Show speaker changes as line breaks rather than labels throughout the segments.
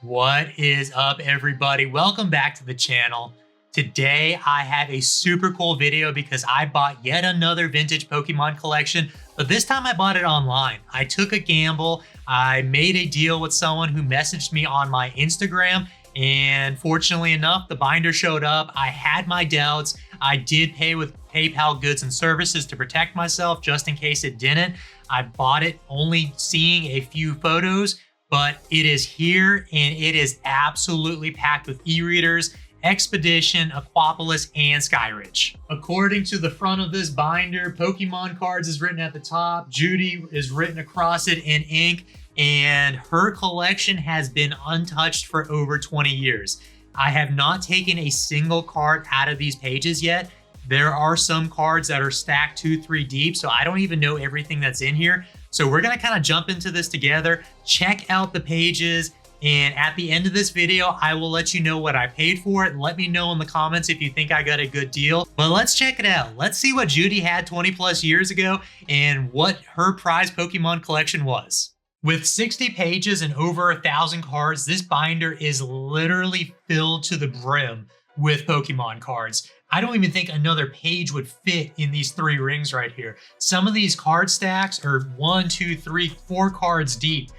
What is up, everybody? Welcome back to the channel. Today, I have a super cool video because I bought yet another vintage Pokemon collection, but this time I bought it online. I took a gamble. I made a deal with someone who messaged me on my Instagram, and fortunately enough, the binder showed up. I had my doubts. I did pay with PayPal goods and services to protect myself just in case it didn't. I bought it only seeing a few photos, but it is here and it is absolutely packed with e-readers, Expedition, Aquapolis, and Skyridge. According to the front of this binder, Pokemon Cards is written at the top, Judy is written across it in ink, and her collection has been untouched for over 20 years. I have not taken a single card out of these pages yet. There are some cards that are stacked 2-3 deep, so I don't even know everything that's in here. So we're gonna kind of jump into this together, check out the pages, and at the end of this video, I will let you know what I paid for it. Let me know in the comments if you think I got a good deal. But let's check it out. Let's see what Judy had 20 plus years ago and what her prized Pokemon collection was. With 60 pages and over 1,000 cards, this binder is literally filled to the brim with Pokemon cards. I don't even think another page would fit in these 3 rings right here. Some of these card stacks are 1, 2, 3, 4 cards deep.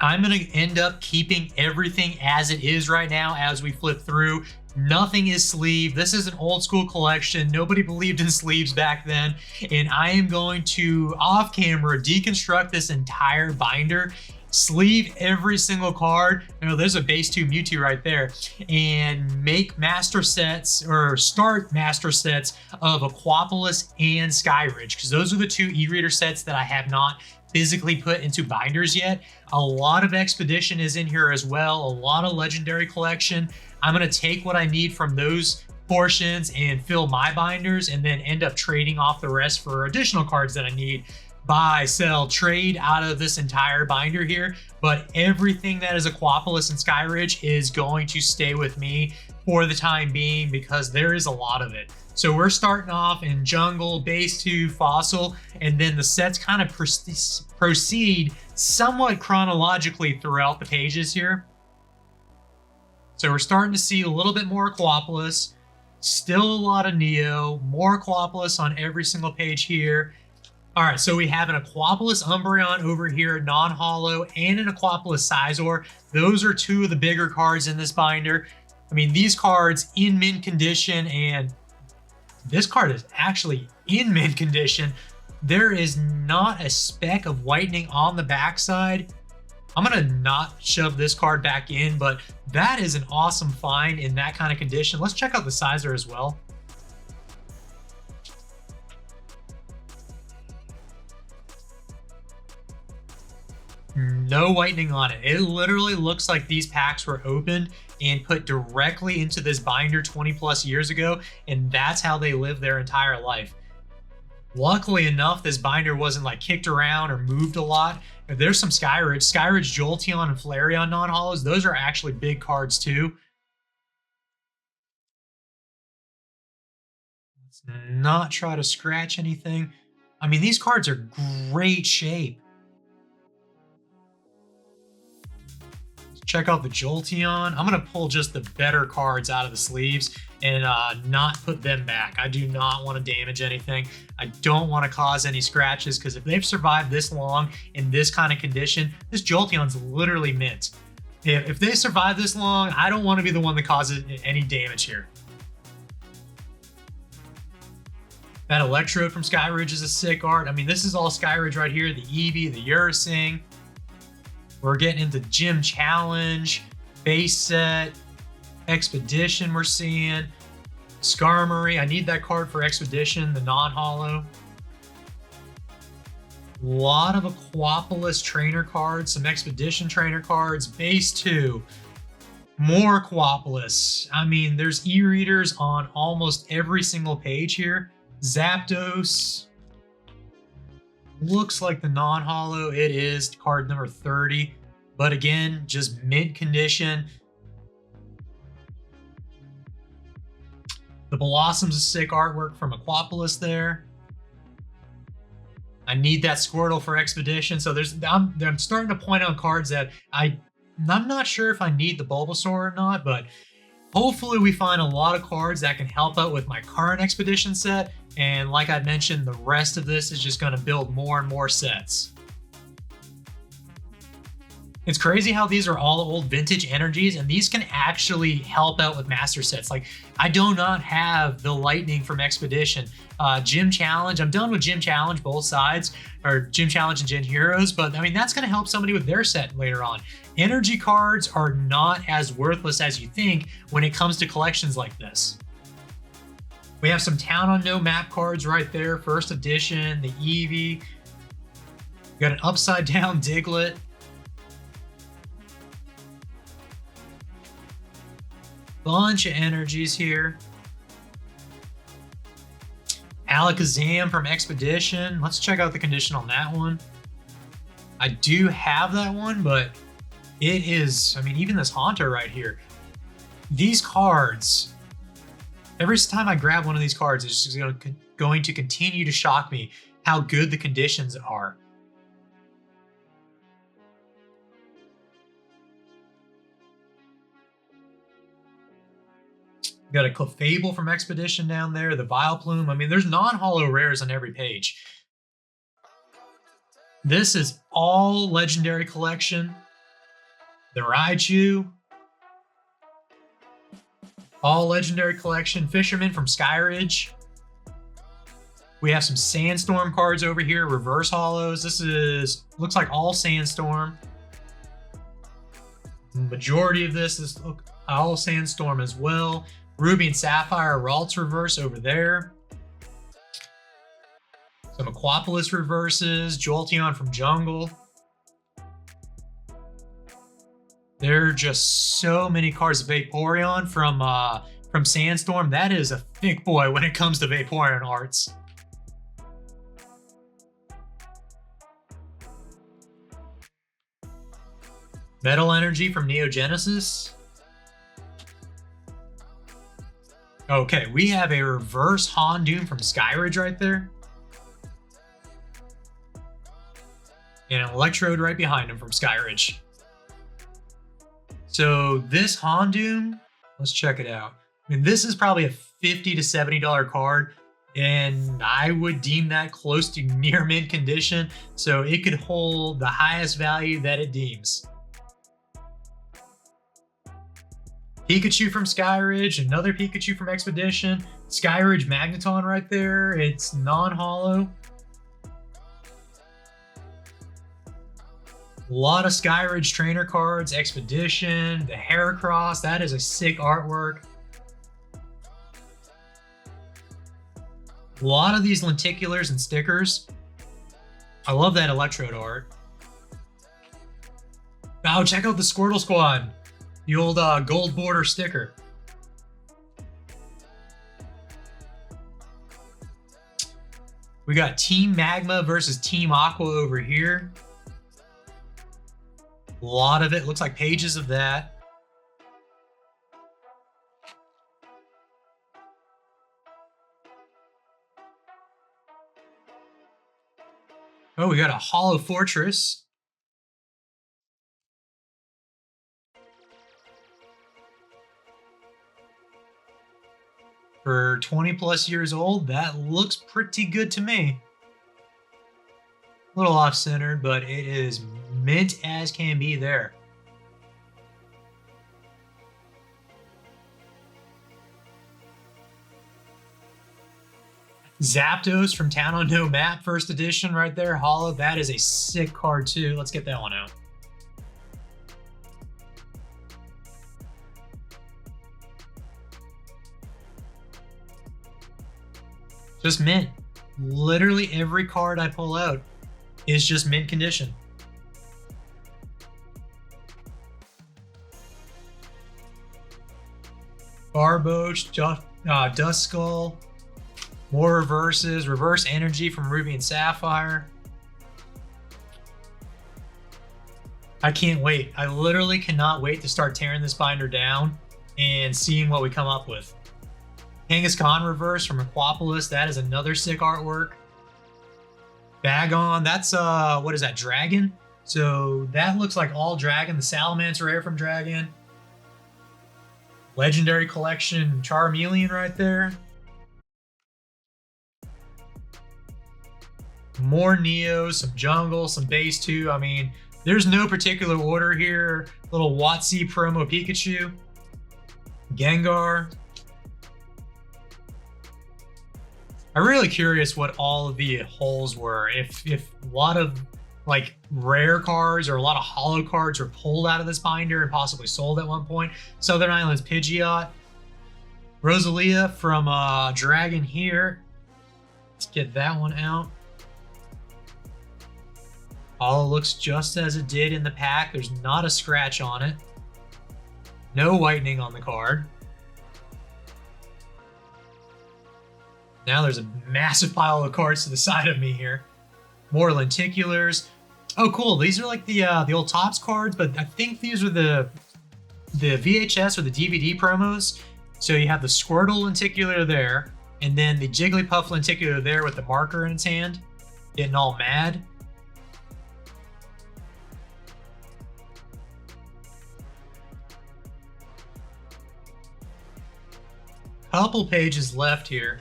I'm gonna end up keeping everything as it is right now as we flip through. Nothing is sleeved. This is an old school collection. Nobody believed in sleeves back then. And I am going to, off camera, deconstruct this entire binder, sleeve every single card. You know, there's a base 2 Mewtwo right there, and make master sets or start master sets of Aquapolis and Skyridge, because those are the 2 e-reader sets that I have not physically put into binders yet. A lot of Expedition is in here as well, a lot of Legendary collection. I'm gonna take what I need from those portions and fill my binders, and then end up trading off the rest for additional cards that I need. Buy, sell, trade out of this entire binder here, but everything that is Aquapolis and Skyridge is going to stay with me for the time being because there is a lot of it. So we're starting off in Jungle, Base 2, Fossil, and then the sets kind of proceed somewhat chronologically throughout the pages here. So we're starting to see a little bit more Aquapolis, still a lot of Neo, more Aquapolis on every single page here. All right, so we have an Aquapolis Umbreon over here, non-holo, and an Aquapolis Scizor. Those are 2 of the bigger cards in this binder. I mean, these cards in mint condition, and this card is actually in mint condition. There is not a speck of whitening on the backside. I'm gonna not shove this card back in, but that is an awesome find in that kind of condition. Let's check out the Scizor as well. No whitening on it. It literally looks like these packs were opened and put directly into this binder 20 plus years ago, and that's how they live their entire life. Luckily enough, this binder wasn't like kicked around or moved a lot. There's some Skyridge, Jolteon, and Flareon non-holos. Those are actually big cards too. Let's not try to scratch anything. I mean, these cards are great shape. Check out the Jolteon. I'm gonna pull just the better cards out of the sleeves and not put them back. I do not want to damage anything. I don't want to cause any scratches, because if they've survived this long in this kind of condition, this Jolteon's literally mint. If they survive this long, I don't want to be the one that causes any damage here. That Electrode from Skyridge is a sick art. I mean, this is all Skyridge right here. The Eevee, the Urasing. We're getting into Gym Challenge, base set, Expedition we're seeing, Skarmory. I need that card for Expedition, the non-holo. A lot of Aquapolis trainer cards, some Expedition trainer cards, base 2, more Aquapolis. I mean, there's e-readers on almost every single page here. Zapdos. Looks like the non-holo. It is card number 30, but again, just mint condition. The Blossom's a sick artwork from Aquapolis there. I need that Squirtle for Expedition. So I'm starting to point out cards that I'm not sure if I need the Bulbasaur or not, but hopefully we find a lot of cards that can help out with my current Expedition set. And like I mentioned, the rest of this is just going to build more and more sets. It's crazy how these are all old vintage energies, and these can actually help out with master sets. Like, I do not have the Lightning from Expedition. Gym Challenge, I'm done with Gym Challenge, both sides, or Gym Challenge and Gen Heroes, but I mean, that's gonna help somebody with their set later on. Energy cards are not as worthless as you think when it comes to collections like this. We have some Town on No Map cards right there, first edition, the Eevee. We got an upside down Diglett. Bunch of energies here. Alakazam from Expedition. Let's check out the condition on that one. I do have that one, but it is, I mean, even this Haunter right here. These cards, every time I grab one of these cards, it's just going to continue to shock me how good the conditions are. Got a Clefable from Expedition down there, the Vileplume. I mean, there's non-holo rares on every page. This is all Legendary Collection. The Raichu. All Legendary Collection. Fisherman from Skyridge. We have some Sandstorm cards over here, reverse holos. This looks like all Sandstorm. Majority of this is all Sandstorm as well. Ruby and Sapphire Ralts reverse over there. Some Aquapolis reverses, Jolteon from Jungle. There are just so many cards. Vaporeon from Sandstorm. That is a thick boy when it comes to Vaporeon arts. Metal Energy from Neogenesis. Okay, we have a reverse Houndoom from Skyridge right there. And an Electrode right behind him from Skyridge. So this Houndoom, let's check it out. I mean, this is probably a $50 to $70 card, and I would deem that close to near mint condition, so it could hold the highest value that it deems. Pikachu from Skyridge, another Pikachu from Expedition, Skyridge Magneton right there, it's non-holo. A lot of Skyridge trainer cards, Expedition, the Heracross, that is a sick artwork. A lot of these lenticulars and stickers. I love that Electrode art. Oh, check out the Squirtle Squad. The old gold border sticker. We got Team Magma versus Team Aqua over here. A lot of it looks like pages of that. Oh, we got a Hollow Fortress. For 20 plus years old, that looks pretty good to me. A little off-centered, but it is mint as can be there. Zapdos from Town on No Map, first edition right there, holo. That is a sick card too. Let's get that one out. Just mint. Literally every card I pull out is just mint condition. Barboach, Duskull, more reverses, reverse energy from Ruby and Sapphire. I can't wait. I literally cannot wait to start tearing this binder down and seeing what we come up with. Kangaskhan reverse from Aquapolis. That is another sick artwork. Bagon, that's what is that, Dragon? So that looks like all Dragon. The Salamence rare from Dragon. Legendary Collection Charmeleon right there. More Neo, some Jungle, some Base 2. I mean, there's no particular order here. Little WotC promo Pikachu. Gengar. I'm really curious what all of the holes were. If a lot of like rare cards or a lot of holo cards were pulled out of this binder and possibly sold at one point. Southern Islands Pidgeot. Rosalia from Dragon here. Let's get that one out. All looks just as it did in the pack. There's not a scratch on it. No whitening on the card. Now there's a massive pile of cards to the side of me here. More lenticulars. Oh, cool. These are like the old Topps cards, but I think these are the VHS or the DVD promos. So you have the Squirtle lenticular there, and then the Jigglypuff lenticular there with the marker in its hand, getting all mad. Couple pages left here.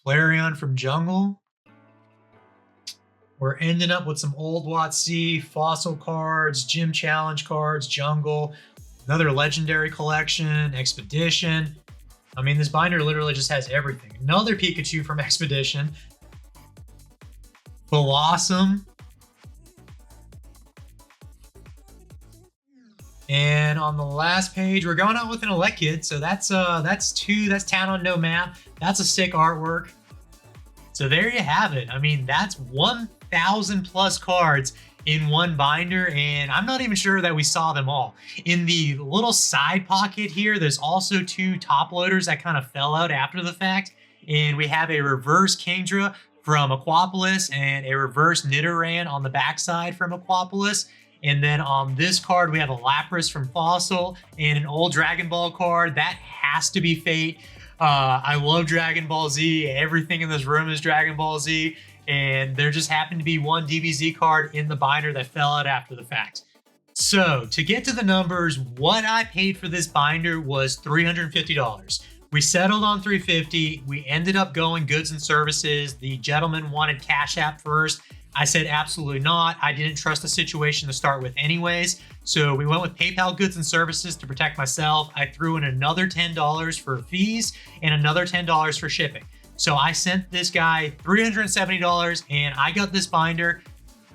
Flareon from Jungle. We're ending up with some old WotC, fossil cards, gym challenge cards, Jungle, another legendary collection, Expedition. I mean, this binder literally just has everything. Another Pikachu from Expedition. Blossom. And on the last page, we're going out with an Elekid. So that's two. That's Town on No Map. That's a sick artwork. So there you have it. I mean, that's 1,000 plus cards in one binder, and I'm not even sure that we saw them all. In the little side pocket here, there's also two top loaders that kind of fell out after the fact. And we have a reverse Kingdra from Aquapolis and a reverse Nidoran on the backside from Aquapolis. And then on this card, we have a Lapras from Fossil and an old Dragon Ball card. That has to be Fate. I love Dragon Ball Z. Everything in this room is Dragon Ball Z. And there just happened to be one DBZ card in the binder that fell out after the fact. So to get to the numbers, what I paid for this binder was $350. We settled on $350. We ended up going goods and services. The gentleman wanted Cash App first. I said absolutely not. I didn't trust the situation to start with anyways. So we went with PayPal goods and services to protect myself. I threw in another $10 for fees and another $10 for shipping. So I sent this guy $370 and I got this binder.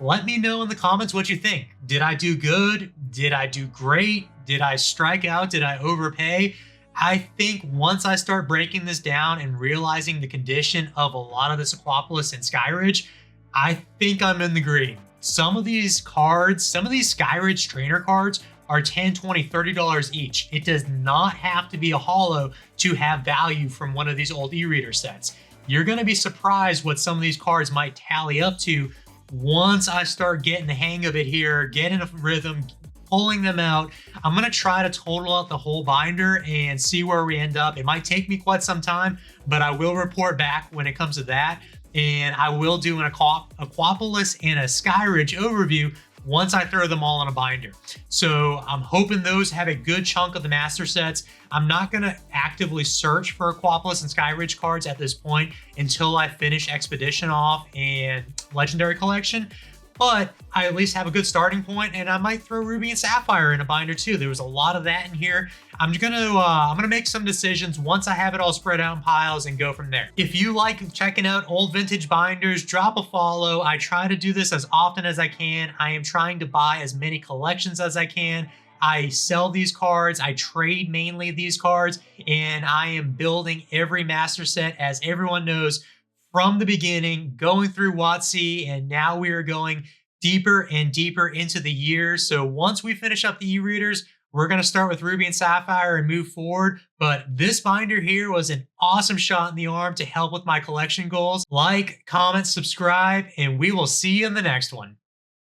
Let me know in the comments what you think. Did I do good? Did I do great? Did I strike out? Did I overpay? I think once I start breaking this down and realizing the condition of a lot of this Aquapolis and Skyridge, I think I'm in the green. Some of these cards, some of these Skyridge trainer cards are $10, $20, $30 each. It does not have to be a holo to have value from one of these old e-reader sets. You're gonna be surprised what some of these cards might tally up to once I start getting the hang of it here, getting a rhythm, pulling them out. I'm gonna try to total out the whole binder and see where we end up. It might take me quite some time, but I will report back when it comes to that. And I will do an Aquapolis and a Skyridge overview once I throw them all in a binder. So I'm hoping those have a good chunk of the master sets. I'm not gonna actively search for Aquapolis and Skyridge cards at this point until I finish Expedition off and Legendary Collection. But I at least have a good starting point, and I might throw Ruby and Sapphire in a binder too. There was a lot of that in here. I'm gonna make some decisions once I have it all spread out in piles and go from there. If you like checking out old vintage binders, drop a follow. I try to do this as often as I can. I am trying to buy as many collections as I can. I sell these cards, I trade mainly these cards, and I am building every master set, as everyone knows, from the beginning, going through WotC, and now we are going deeper and deeper into the year. So once we finish up the e-readers, we're going to start with Ruby and Sapphire and move forward. But this binder here was an awesome shot in the arm to help with my collection goals. Like, comment, subscribe, and we will see you in the next one.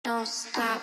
Don't stop.